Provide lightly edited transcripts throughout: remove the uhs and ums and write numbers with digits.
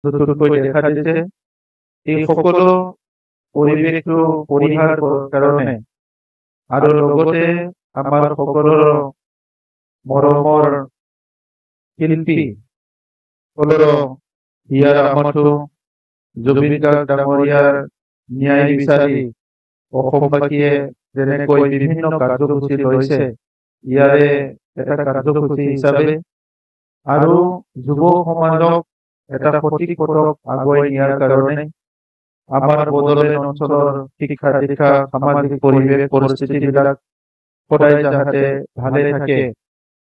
নতুনকৈ দেখা দিছে। এই সকলো পৰিৱেশটো পৰিহাৰ কৰাৰ কাৰণে আৰু লগতে আমাৰ সকলোৰ মৰমৰ শিল্পী সকলৰ হিয়াৰ আমঠু জুবিন গাৰ্গ ডাঙৰীয়াৰ ন্যায় বিচাৰি অসমবাসীয়ে যেনেকৈ বিভিন্ন কাৰ্যসূচী লৈছে, ইয়াৰে এটা কাৰ্যসূচী হিচাপে আৰু যুৱ সমাজক এটা সঠিক পথত আগুৱাই নিয়াৰ কাৰণে আমাৰ বড়োলেণ্ড অঞ্চলৰ শিক্ষা দীক্ষা সামাজিক পৰিৱেশ পৰিস্থিতিবিলাক সদায় যাতে ভালে থাকে,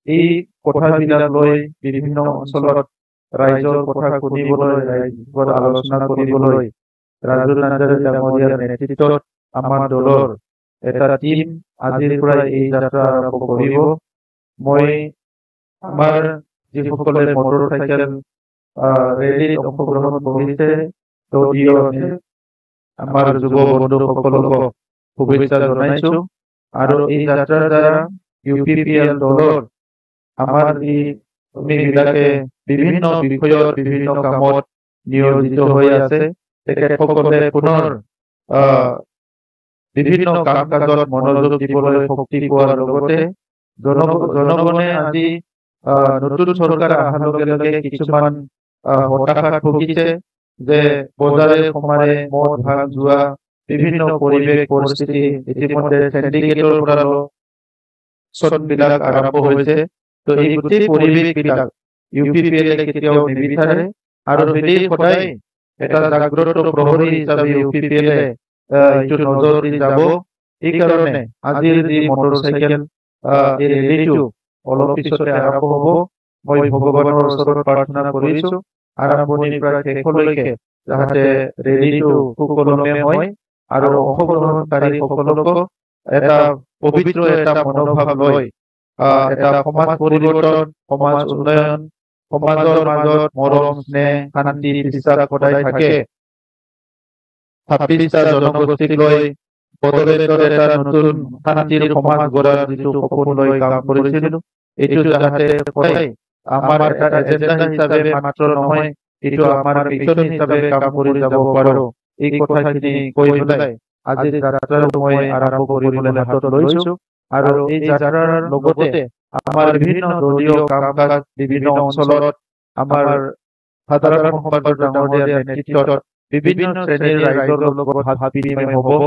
এই কথাবিলাক লৈ বিভিন্ন অঞ্চলত ৰাইজৰ কথা শুনিবলৈ, ৰাইজৰ আলোচনা কৰিবলৈ ৰাজু নাৰ্জাৰী ডাঙৰীয়াৰ নেতৃত্বত আমাৰ দলৰ এটা টিম আজিৰ পৰা এই যাত্ৰা আৰম্ভ কৰিব। মই আমাৰ যিসকলে মটৰ চাইকেল ৰেলীত অংশগ্ৰহণ কৰিছে, তদীয় আমাৰ যুৱ বন্ধুসকলক শুভেচ্ছা জনাইছো। আৰু এই যাত্ৰাৰ দ্বাৰা UPPL দলৰ আমাৰ যি কৰ্মীবিলাকে বিভিন্ন বিষয়ত বিভিন্ন কামত নিয়োজিত হৈ আছে, তেখেতসকলে পুনৰ বিভিন্ন কাম কাজত মনোযোগ দিবলৈ শক্তি পোৱাৰ লগতে জনগণে আজি নতুন চৰকাৰ অহাৰ লগে লগে কিছুমান হতাশাত ভুগিছে যে বজাৰে সমাৰে মদ ভাং যোৱা বিভিন্ন পৰিৱেশ পৰিস্থিতি ইতিমধ্যে চেণ্ডিকেটৰ পৰা বিলাক আৰম্ভ হৈছে। তো এই গোটেই পৰিৱেশবিলাক UPPL কেতিয়াও নিবিচাৰে আৰু যদি সদায় এটা জাগ্ৰত প্ৰহৰী হিচাপে UPPL এইটো নজৰ দি যাব। এইকাৰণে আজিৰ যি মটৰ চাইকেল এই ৰেলীটো অলপ পিছতে আৰম্ভ হ'ব। মই ভগৱানৰ ওচৰত প্ৰাৰ্থনা কৰিছো আৰম্ভণিৰ পৰা শেষলৈকে যাতে ৰেলীটো সুকলমে হয় আৰু অংশগ্ৰহণকাৰী সকলকো এটা পবিত্ৰ এটা মনোভাৱ লৈ এটা সমাজ পৰিৱৰ্তন, সমাজ উন্নয়ন, সমাজৰ মাজত মৰম স্নেহ শান্তি বিশ্বাস সদায় থাকে, 26টা জনগোষ্ঠীক লৈ বড়োলেণ্ডৰ এটা নতুন শান্তিৰ সমাজ গঢ়াৰ যিটো সপোন লৈ কাম কৰিছিলো, এইটো যাতে সদায় আমাৰ এটা এজেণ্ডা হিচাপে মাত্ৰ নহয়, এইটো আমাৰ মিছন হিচাপে কাম কৰি যাব পাৰো। এই কথাখিনি কৈ পেলাই আজি যাত্ৰাৰ মই আৰম্ভ কৰিবলৈ হাতত লৈছো। আৰু এই যাত্ৰাৰ লগতে আমাৰ বিভিন্ন দলীয় কাম কাজ বিভিন্ন অঞ্চলত আমাৰ সাধাৰণ সম্পাদক ডাঙৰীয়াৰ নেতৃত্বত বিভিন্ন শ্ৰেণীৰ ৰাইজৰ লগত ভাৱ বিনিময় হ'ব,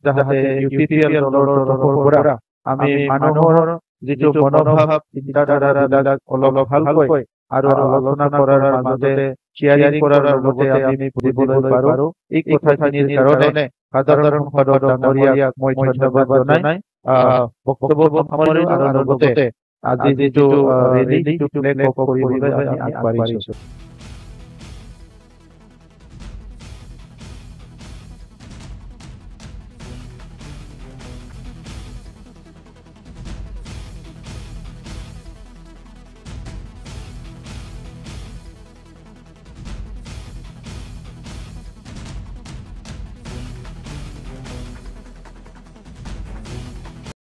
যাতে UPPL দলৰ তৰফৰ পৰা আমি মানুহৰ যিটো মনোভাৱ চিন্তাধাৰাবিলাক অলপ ভালকৈ আৰু আলোচনা কৰাৰ মাজতে শ্বেয়াৰিং কৰাৰ লগতে আমি বুজিবলৈ পাৰো। এই কথাখিনিৰ কাৰণে সাধাৰণ সম্পাদক ডাঙৰীয়াক মই ধন্যবাদ জনাই বক্তব্য সামৰিলো আৰু লগতে আজি যিটো ৰেলীটো কৰিবলৈ আমি আগবাঢ়িছো।